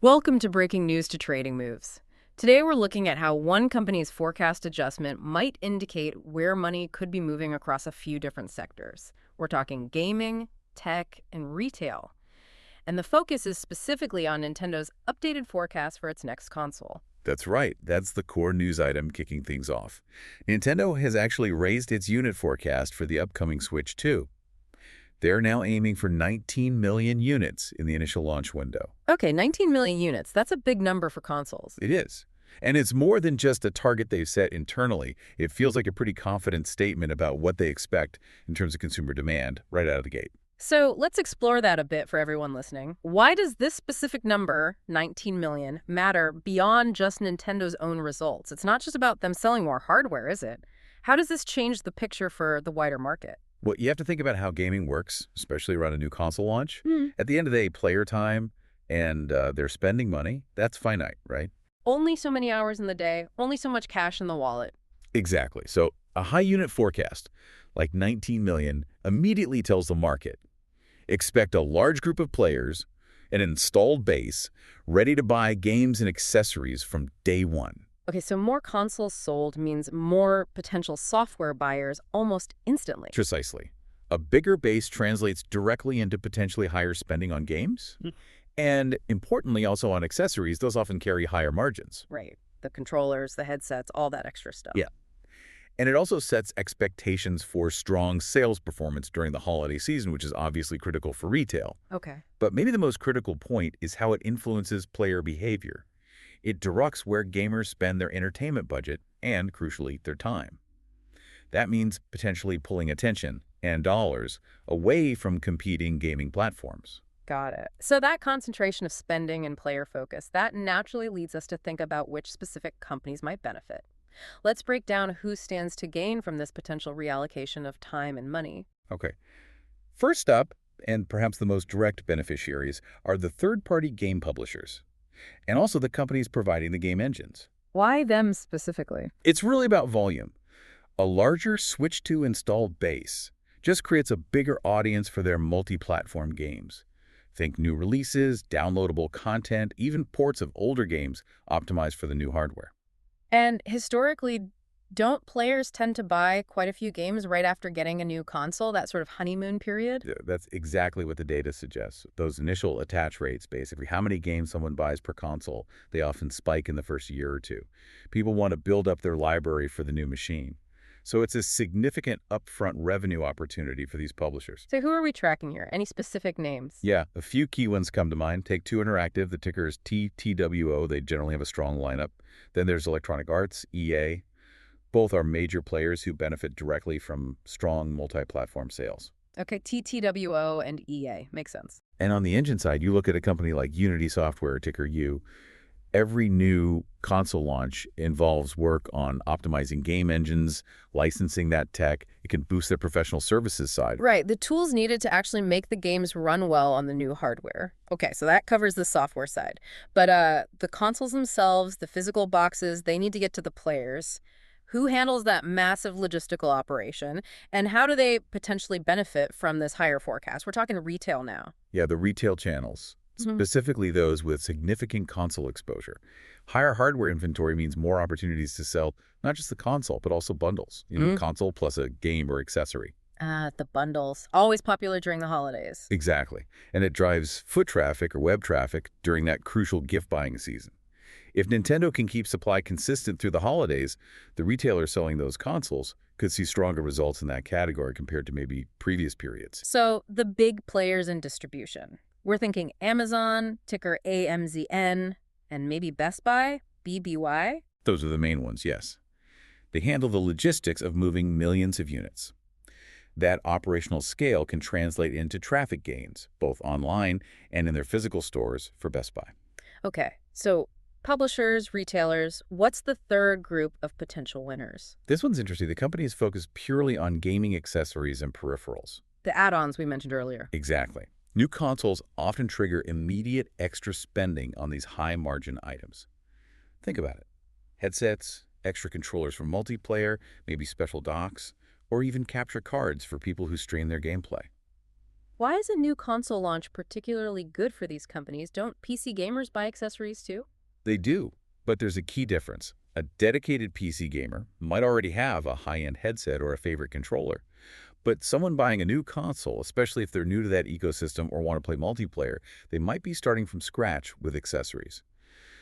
Welcome to Breaking News to Trading Moves. Today we're looking at how one company's forecast adjustment might indicate where money could be moving across a few different sectors. We're talking gaming, tech, and retail. And the focus is specifically on Nintendo's updated forecast for its next console. That's right. That's the core news item kicking things off. Nintendo has actually raised its unit forecast for the upcoming Switch 2. They're now aiming for 19 million units in the initial launch window. Okay, 19 million units. That's a big number for consoles. It is. And it's more than just a target they've set internally. It feels like a pretty confident statement about what they expect in terms of consumer demand right out of the gate. So let's explore that a bit for everyone listening. Why does this specific number, 19 million, matter beyond just Nintendo's own results? It's not just about them selling more hardware, is it? How does this change the picture for the wider market? Well, you have to think about how gaming works, especially around a new console launch. Hmm. At the end of the day, player time and their spending money, that's finite, right? Only so many hours in the day, only so much cash in the wallet. Exactly. So a high unit forecast, like 19 million, immediately tells the market, expect a large group of players, an installed base, ready to buy games and accessories from day one. Okay, so more consoles sold means more potential software buyers almost instantly. Precisely. A bigger base translates directly into potentially higher spending on games, and importantly also on accessories. Those often carry higher margins. Right. The controllers, the headsets, all that extra stuff. Yeah. And it also sets expectations for strong sales performance during the holiday season, which is obviously critical for retail. Okay. But maybe the most critical point is how it influences player behavior. It directs where gamers spend their entertainment budget and, crucially, their time. That means potentially pulling attention and dollars away from competing gaming platforms. Got it. So that concentration of spending and player focus, that naturally leads us to think about which specific companies might benefit. Let's break down who stands to gain from this potential reallocation of time and money. Okay. First up, and perhaps the most direct beneficiaries, are the third-party game publishers, and also the companies providing the game engines. Why them specifically? It's really about volume. A larger Switch 2 installed base just creates a bigger audience for their multi-platform games. Think new releases, downloadable content, even ports of older games optimized for the new hardware. And historically, don't players tend to buy quite a few games right after getting a new console, that sort of honeymoon period? Yeah, that's exactly what the data suggests. Those initial attach rates, basically, how many games someone buys per console, they often spike in the first year or two. People want to build up their library for the new machine. So it's a significant upfront revenue opportunity for these publishers. So who are we tracking here? Any specific names? Yeah, a few key ones come to mind. Take-Two Interactive, the ticker is TTWO. They generally have a strong lineup. Then there's Electronic Arts, EA. Both are major players who benefit directly from strong multi-platform sales. Okay, TTWO and EA. Makes sense. And on the engine side, you look at a company like Unity Software, ticker U. Every new console launch involves work on optimizing game engines, licensing that tech. It can boost their professional services side. Right, the tools needed to actually make the games run well on the new hardware. Okay, so that covers the software side. But the consoles themselves, the physical boxes, they need to get to the players. Who handles that massive logistical operation, and how do they potentially benefit from this higher forecast? We're talking retail now. Yeah, the retail channels, specifically those with significant console exposure. Higher hardware inventory means more opportunities to sell not just the console, but also bundles. Console plus a game or accessory. The bundles. Always popular during the holidays. Exactly. And it drives foot traffic or web traffic during that crucial gift buying season. If Nintendo can keep supply consistent through the holidays, the retailers selling those consoles could see stronger results in that category compared to maybe previous periods. So the big players in distribution. We're thinking Amazon, ticker AMZN, and maybe Best Buy, BBY. Those are the main ones, yes. They handle the logistics of moving millions of units. That operational scale can translate into traffic gains, both online and in their physical stores for Best Buy. Okay, so publishers, retailers, what's the third group of potential winners? This one's interesting. The company is focused purely on gaming accessories and peripherals. The add-ons we mentioned earlier. Exactly. New consoles often trigger immediate extra spending on these high-margin items. Think about it. Headsets, extra controllers for multiplayer, maybe special docks, or even capture cards for people who stream their gameplay. Why is a new console launch particularly good for these companies? Don't PC gamers buy accessories too? They do, but there's a key difference. A dedicated PC gamer might already have a high-end headset or a favorite controller, but someone buying a new console, especially if they're new to that ecosystem or want to play multiplayer, they might be starting from scratch with accessories.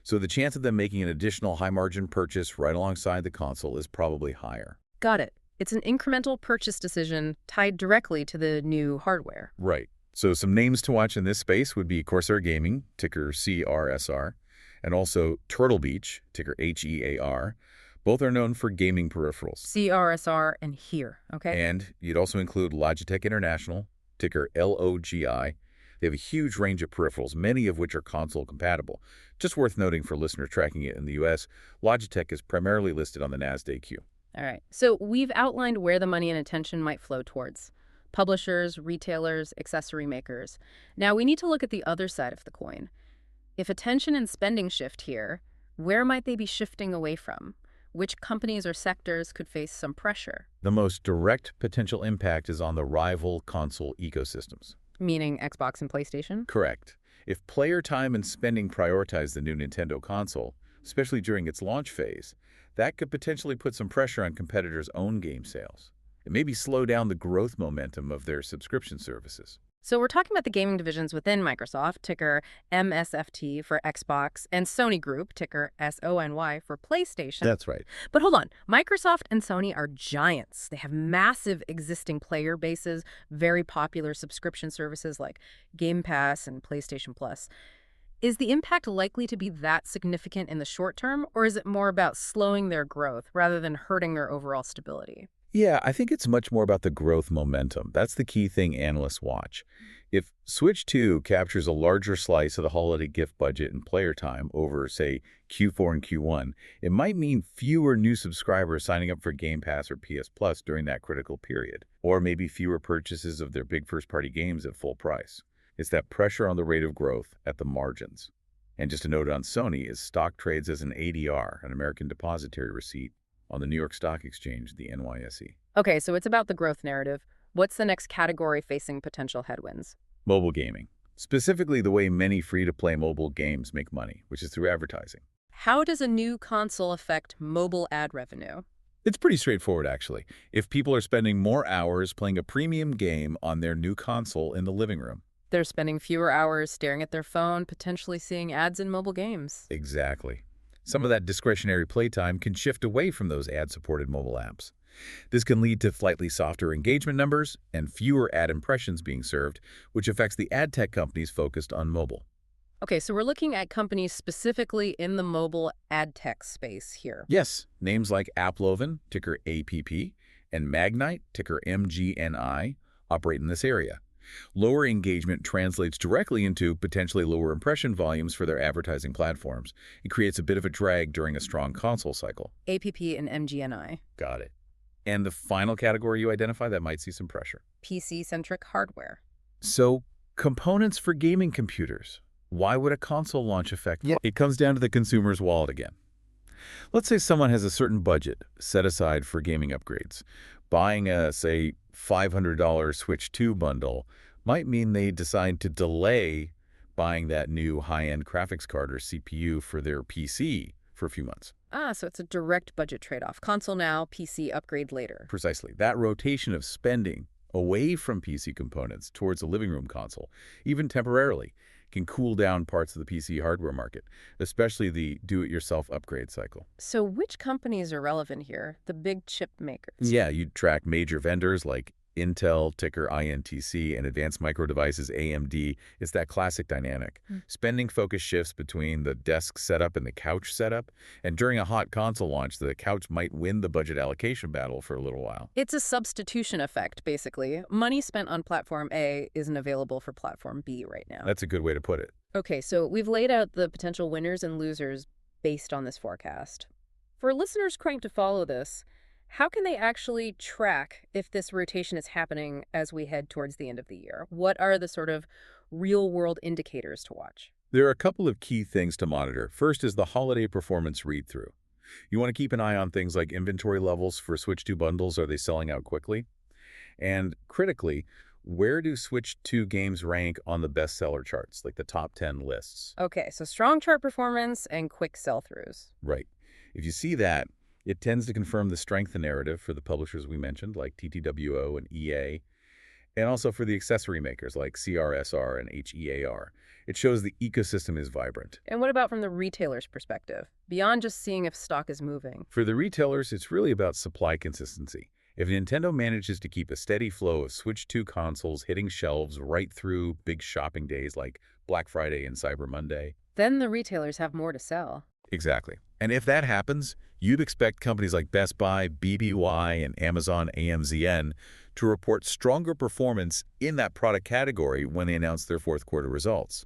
So the chance of them making an additional high-margin purchase right alongside the console is probably higher. Got it. It's an incremental purchase decision tied directly to the new hardware. Right. So some names to watch in this space would be Corsair Gaming, ticker CRSR, and also Turtle Beach, ticker HEAR. Both are known for gaming peripherals. CRSR and here, okay? And you'd also include Logitech International, ticker LOGI. They have a huge range of peripherals, many of which are console compatible. Just worth noting for listeners tracking it in the US, Logitech is primarily listed on the NASDAQ. All right. So we've outlined where the money and attention might flow towards. Publishers, retailers, accessory makers. Now we need to look at the other side of the coin. If attention and spending shift here, where might they be shifting away from? Which companies or sectors could face some pressure? The most direct potential impact is on the rival console ecosystems. Meaning Xbox and PlayStation? Correct. If player time and spending prioritize the new Nintendo console, especially during its launch phase, that could potentially put some pressure on competitors' own game sales. It maybe slow down the growth momentum of their subscription services. So we're talking about the gaming divisions within Microsoft, ticker MSFT for Xbox, and Sony Group, ticker SONY for PlayStation. That's right. But hold on, Microsoft and Sony are giants. They have massive existing player bases, very popular subscription services like Game Pass and PlayStation Plus. Is the impact likely to be that significant in the short term, or is it more about slowing their growth rather than hurting their overall stability? Yeah, I think it's much more about the growth momentum. That's the key thing analysts watch. If Switch 2 captures a larger slice of the holiday gift budget and player time over, say, Q4 and Q1, it might mean fewer new subscribers signing up for Game Pass or PS Plus during that critical period, or maybe fewer purchases of their big first-party games at full price. It's that pressure on the rate of growth at the margins. And just a note on Sony is stock trades as an ADR, an American Depository Receipt, on the New York Stock Exchange, the NYSE. Okay, so it's about the growth narrative. What's the next category facing potential headwinds? Mobile gaming. Specifically the way many free-to-play mobile games make money, which is through advertising. How does a new console affect mobile ad revenue? It's pretty straightforward, actually. If people are spending more hours playing a premium game on their new console in the living room. They're spending fewer hours staring at their phone, potentially seeing ads in mobile games. Exactly. Some of that discretionary playtime can shift away from those ad-supported mobile apps. This can lead to slightly softer engagement numbers and fewer ad impressions being served, which affects the ad tech companies focused on mobile. Okay, so we're looking at companies specifically in the mobile ad tech space here. Yes, names like AppLovin, ticker APP, and Magnite, ticker MGNI, operate in this area. Lower engagement translates directly into potentially lower impression volumes for their advertising platforms. It creates a bit of a drag during a strong console cycle. APP and MGNI. Got it. And the final category you identify that might see some pressure. PC-centric hardware. So, components for gaming computers. Why would a console launch affect? Yeah. It comes down to the consumer's wallet again. Let's say someone has a certain budget set aside for gaming upgrades. Buying a, say, $500 Switch 2 bundle might mean they decide to delay buying that new high-end graphics card or CPU for their PC for a few months. Ah, so it's a direct budget trade-off. Console now, PC upgrade later. Precisely. That rotation of spending away from PC components towards a living room console, even temporarily, can cool down parts of the PC hardware market, especially the do-it-yourself upgrade cycle. So which companies are relevant here? The big chip makers? Yeah, you'd track major vendors like Intel, ticker INTC, and Advanced Micro Devices, AMD. It's that classic dynamic. Spending focus shifts between the desk setup and the couch setup, and during a hot console launch, the couch might win the budget allocation battle for a little while. It's a substitution effect, basically. Money spent on platform A isn't available for platform B right now. That's a good way to put it. Okay, so we've laid out the potential winners and losers based on this forecast. For listeners cranked to follow this, how can they actually track if this rotation is happening as we head towards the end of the year? What are the sort of real-world indicators to watch? There are a couple of key things to monitor. First is the holiday performance read-through. You want to keep an eye on things like inventory levels for Switch 2 bundles. Are they selling out quickly? And critically, Where do Switch 2 games rank on the bestseller charts, like the top 10 lists? Okay, so strong chart performance and quick sell-throughs. Right. If you see that, it tends to confirm the strength of narrative for the publishers we mentioned, like TTWO and EA, and also for the accessory makers like CRSR and HEAR. It shows the ecosystem is vibrant. And what about from the retailer's perspective? Beyond just seeing if stock is moving. For the retailers, it's really about supply consistency. If Nintendo manages to keep a steady flow of Switch 2 consoles hitting shelves right through big shopping days like Black Friday and Cyber Monday. Then the retailers have more to sell. Exactly. And if that happens, you'd expect companies like Best Buy, BBY, and Amazon AMZN to report stronger performance in that product category when they announce their fourth quarter results.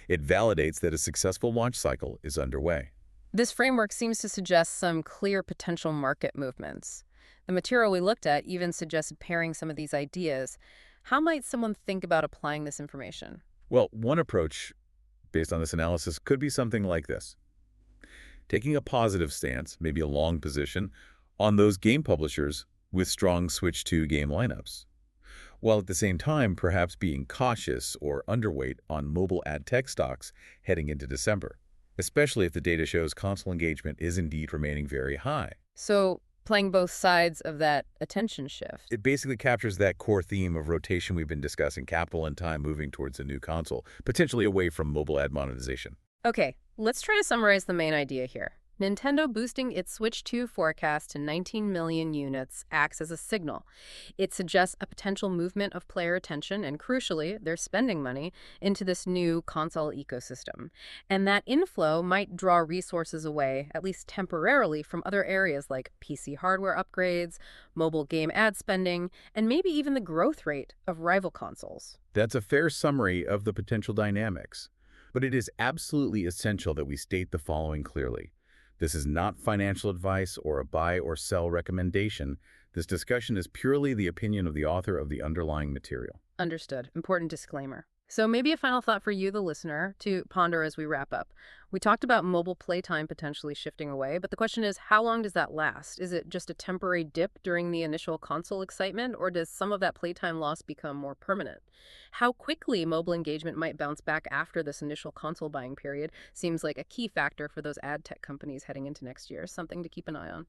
It validates that a successful launch cycle is underway. This framework seems to suggest some clear potential market movements. The material we looked at even suggested pairing some of these ideas. How might someone think about applying this information? Well, one approach based on this analysis could be something like this. Taking a positive stance, maybe a long position, on those game publishers with strong Switch 2 game lineups, while at the same time perhaps being cautious or underweight on mobile ad tech stocks heading into December, especially if the data shows console engagement is indeed remaining very high. So, playing both sides of that attention shift. It basically captures that core theme of rotation we've been discussing, capital and time moving towards a new console, potentially away from mobile ad monetization. Okay, let's try to summarize the main idea here. Nintendo boosting its Switch 2 forecast to 19 million units acts as a signal. It suggests a potential movement of player attention and, crucially, their spending money into this new console ecosystem. And that inflow might draw resources away, at least temporarily, from other areas like PC hardware upgrades, mobile game ad spending, and maybe even the growth rate of rival consoles. That's a fair summary of the potential dynamics. But it is absolutely essential that we state the following clearly. This is not financial advice or a buy or sell recommendation. This discussion is purely the opinion of the author of the underlying material. Understood. Important disclaimer. So maybe a final thought for you, the listener, to ponder as we wrap up. We talked about mobile playtime potentially shifting away, but the question is, how long does that last? Is it just a temporary dip during the initial console excitement, or does some of that playtime loss become more permanent? How quickly mobile engagement might bounce back after this initial console buying period seems like a key factor for those ad tech companies heading into next year, something to keep an eye on.